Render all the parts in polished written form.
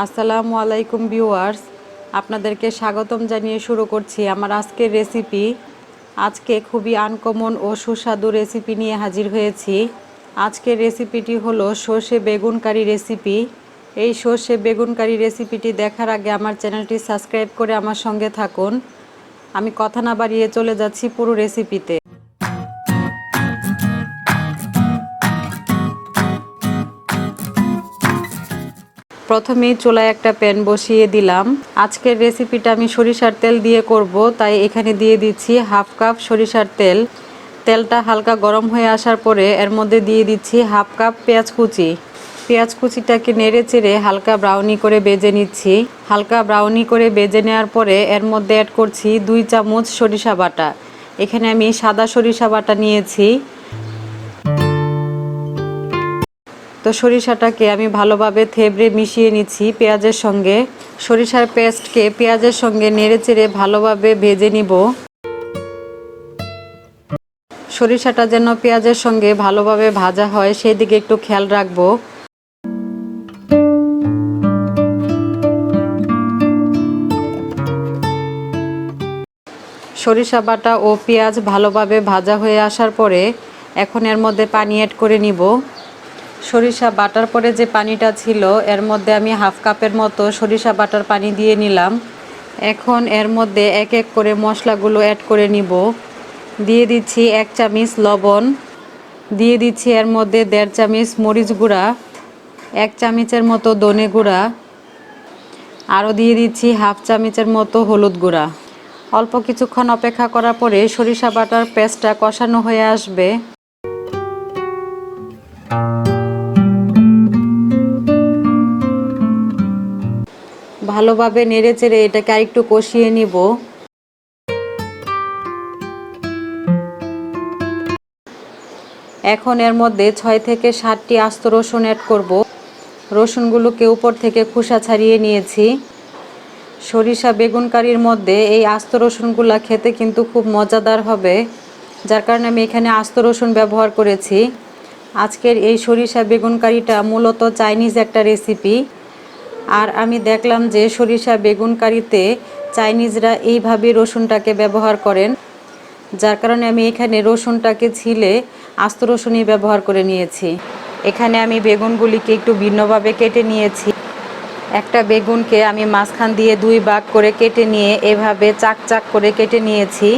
আসসালামু আলাইকুম ভিউয়ার্স, আপনাদেরকে স্বাগতম জানিয়ে শুরু করছি আমার আজকের রেসিপি। আজকে খুবই আনকমন ও সুস্বাদু রেসিপি নিয়ে হাজির হয়েছি। আজকের রেসিপিটি হলো সর্ষে বেগুন কারি রেসিপি। এই সর্ষে বেগুন কারি রেসিপিটি দেখার আগে আমার চ্যানেলটি সাবস্ক্রাইব করে আমার সঙ্গে থাকুন। আমি কথা না বাড়িয়ে চলে যাচ্ছি পুরো রেসিপিতে। প্রথমেই চুলায় একটা প্যান বসিয়ে দিলাম। আজকের রেসিপিটা আমি সরিষার তেল দিয়ে করব, তাই এখানে দিয়ে দিচ্ছি হাফ কাপ সরিষার তেল। তেলটা হালকা গরম হয়ে আসার পরে এর মধ্যে দিয়ে দিচ্ছি হাফ কাপ পেঁয়াজ কুচি। পেঁয়াজ কুচিটাকে নেড়ে চেড়ে হালকা ব্রাউনি করে ভেজে নিচ্ছি। হালকা ব্রাউনি করে ভেজে নেওয়ার পরে এর মধ্যে অ্যাড করছি 2 চামচ সরিষা বাটা। এখানে আমি সাদা সরিষা বাটা নিয়েছি। তো সরিষাটাকে আমি ভালোভাবে থেবড়ে মিশিয়ে নিচ্ছি পেঁয়াজের সঙ্গে। সরিষার পেস্টকে পেঁয়াজের সঙ্গে নেড়েচেড়ে ভালোভাবে ভেজে নিব। সরিষাটা যেন পেঁয়াজের সঙ্গে ভালোভাবে ভাজা হয় সেই দিকে একটু খেয়াল রাখবো। সরিষা বাটা ও পেঁয়াজ ভালোভাবে ভাজা হয়ে আসার পরে এখন এর মধ্যে পানি অ্যাড করে নিব। সরিষা বাটার পরে যে পানিটা ছিল এর মধ্যে আমি হাফ কাপের মতো সরিষা বাটার পানি দিয়ে নিলাম। এখন এর মধ্যে এক এক করে মশলাগুলো অ্যাড করে নিব। দিয়ে দিচ্ছি 1 চামচ লবণ, দিয়ে দিচ্ছি এর মধ্যে 1.5 চামচ মরিচ গুঁড়া, 1 চামচের মতো ধনে গুঁড়া, আরও দিয়ে দিচ্ছি হাফ চামচের মতো হলুদ গুঁড়া। অল্প কিছুক্ষণ অপেক্ষা করার পরে সরিষা বাটার পেস্টটা কষানো হয়ে আসবে। ভালোভাবে নেড়েচেড়ে এটাকে আরেকটু কষিয়ে নিব। এখন এর মধ্যে 6 থেকে 7টি আস্ত রসুন অ্যাড করব। রসুনগুলোকে উপর থেকে খোসা ছাড়িয়ে নিয়েছি। সরিষা বেগুন কারির মধ্যে এই আস্ত রসুনগুলো খেতে কিন্তু খুব মজাদার হবে, যার কারণে আমি এখানে আস্ত রসুন ব্যবহার করেছি। আজকের এই সরিষা বেগুন কারিটা মূলত চাইনিজ একটা রেসিপি। আর আমি দেখলাম যে সরিষা বেগুন কারিতে চাইনিজরা এইভাবে রসুনটাকে ব্যবহার করেন, যার কারণে আমি এখানে রসুনটাকে ছিলে আস্ত রসুনই ব্যবহার করে নিয়েছি। এখানে আমি বেগুনগুলিকে একটু ভিন্নভাবে কেটে নিয়েছি। একটা বেগুনকে আমি মাঝখান দিয়ে 2 ভাগ করে কেটে নিয়ে এভাবে চাক চাক করে কেটে নিয়েছি।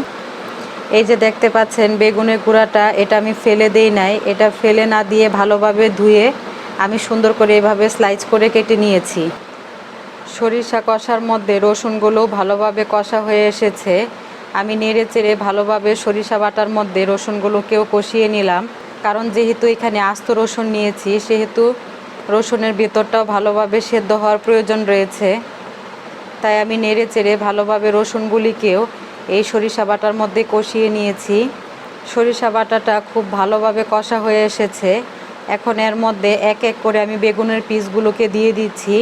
এই যে দেখতে পাচ্ছেন বেগুনের গুঁড়াটা, এটা আমি ফেলে দেই নাই, এটা ফেলে না দিয়ে ভালোভাবে ধুয়ে আমি সুন্দর করে এভাবে স্লাইস করে কেটে নিয়েছি। সরিষা কষার মধ্যে রসুনগুলো ভালোভাবে কষা হয়ে এসেছে। আমি নেড়ে চেড়ে ভালোভাবে সরিষা বাটার মধ্যে রসুনগুলোকেও কষিয়ে নিলাম, কারণ যেহেতু এখানে আস্ত রসুন নিয়েছি সেহেতু রসুনের ভেতরটাও ভালোভাবে সেদ্ধ হওয়ার প্রয়োজন রয়েছে। তাই আমি নেড়ে চেড়ে ভালোভাবে রসুনগুলিকেও এই সরিষা বাটার মধ্যে কষিয়ে নিয়েছি। সরিষা বাটাটা খুব ভালোভাবে কষা হয়ে এসেছে। এখন এর মধ্যে এক এক করে আমি বেগুনের পিসগুলোকে দিয়ে দিচ্ছি।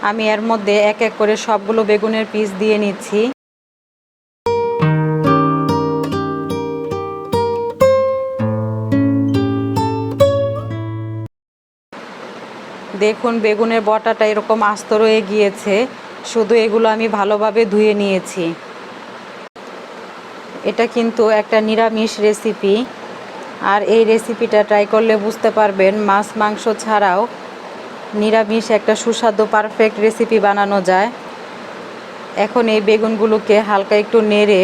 আমি এর মধ্যে এক এক করে সবগুলো বেগুনের পিস দিয়ে নিচ্ছি। দেখুন বেগুনের বটাটা এরকম আস্ত রয়ে গিয়েছে, শুধু এগুলো আমি ভালোভাবে ধুয়ে নিয়েছি। এটা কিন্তু একটা নিরামিষ রেসিপি, আর এই রেসিপিটা ট্রাই করলে বুঝতে পারবেন মাছ মাংস ছাড়াও নিরামিষ একটা সুস্বাদু পারফেক্ট রেসিপি বানানো যায়। এখন এই বেগুনগুলোকে হালকা একটু নেড়ে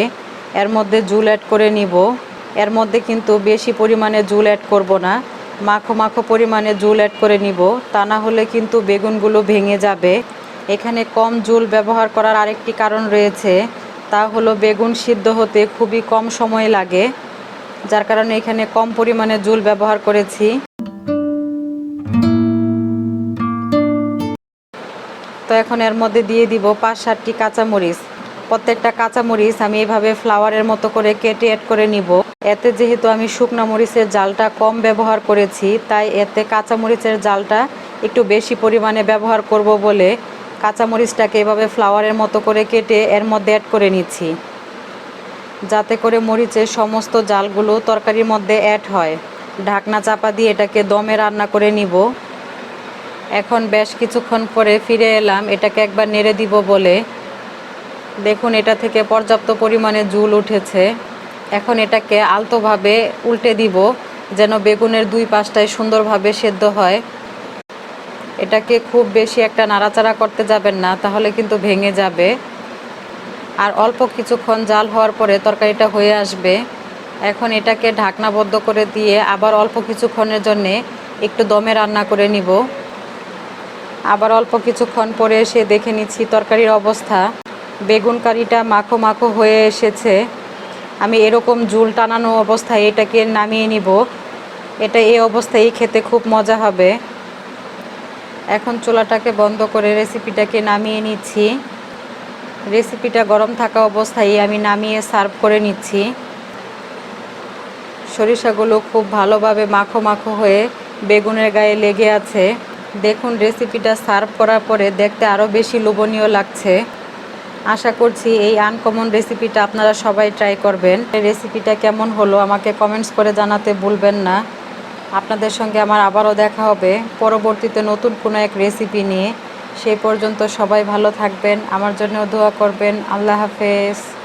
এর মধ্যে জুল অ্যাড করে নিব। এর মধ্যে কিন্তু বেশি পরিমাণে জুল অ্যাড করব না, মাখো মাখো পরিমাণে জুল অ্যাড করে নিব, তা না হলে কিন্তু বেগুনগুলো ভেঙে যাবে। এখানে কম জুল ব্যবহার করার আরেকটি কারণ রয়েছে, তা হলো বেগুন সিদ্ধ হতে খুবই কম সময় লাগে, যার কারণে এখানে কম পরিমাণে জুল ব্যবহার করেছি। তো এখন এর মধ্যে দিয়ে দিব 5-7টি কাঁচামরিচ। প্রত্যেকটা কাঁচামরিচ আমি এভাবে ফ্লাওয়ারের মতো করে কেটে অ্যাড করে নিব। এতে যেহেতু আমি শুকনো মরিচের জালটা কম ব্যবহার করেছি, তাই এতে কাঁচামরিচের জালটা একটু বেশি পরিমাণে ব্যবহার করব বলে কাঁচামরিচটাকে এভাবে ফ্লাওয়ারের মতো করে কেটে এর মধ্যে অ্যাড করে নিচ্ছি, যাতে করে মরিচের সমস্ত জালগুলো তরকারির মধ্যে অ্যাড হয়। ঢাকনা চাপা দিয়ে এটাকে দমে রান্না করে নিব। এখন বেশ কিছুক্ষণ পরে ফিরে এলাম এটাকে একবার নেড়ে দিব বলে। দেখুন এটা থেকে পর্যাপ্ত পরিমাণে জুল উঠেছে। এখন এটাকে আলতোভাবে উল্টে দিব যেন বেগুনের দুই পাশটায় সুন্দরভাবে সেদ্ধ হয়। এটাকে খুব বেশি একটা নাড়াচাড়া করতে যাবেন না, তাহলে কিন্তু ভেঙে যাবে। আর অল্প কিছুক্ষণ জাল হওয়ার পরে তরকারিটা হয়ে আসবে। এখন এটাকে ঢাকনাবদ্ধ করে দিয়ে আবার অল্প কিছুক্ষণের জন্যে একটু দমে রান্না করে নিব। আবার অল্প কিছুক্ষণ পরে এসে দেখে নিচ্ছি তরকারির অবস্থা। বেগুন কারিটা মাখো মাখো হয়ে এসেছে। আমি এরকম ঝুল টানানো অবস্থায় এটাকে নামিয়ে নিব। এটা এই অবস্থায় খেতে খুব মজা হবে। এখন চুলাটাকে বন্ধ করে রেসিপিটাকে নামিয়ে নিচ্ছি। রেসিপিটা গরম থাকা অবস্থায় আমি নামিয়ে সার্ভ করে নিচ্ছি। সরিষাগুলো খুব ভালোভাবে মাখো মাখো হয়ে বেগুনের গায়ে লেগে আছে। দেখুন রেসিপিটা সার্ভ করার পরে দেখতে আরও বেশি লোভনীয় লাগছে। আশা করছি এই আনকমন রেসিপিটা আপনারা সবাই ট্রাই করবেন। এই রেসিপিটা কেমন হলো আমাকে কমেন্টস করে জানাতে ভুলবেন না। আপনাদের সঙ্গে আমার আবারও দেখা হবে পরবর্তীতে নতুন কোনো এক রেসিপি নিয়ে। সেই পর্যন্ত সবাই ভালো থাকবেন, আমার জন্য দোয়া করবেন। আল্লাহ হাফেজ।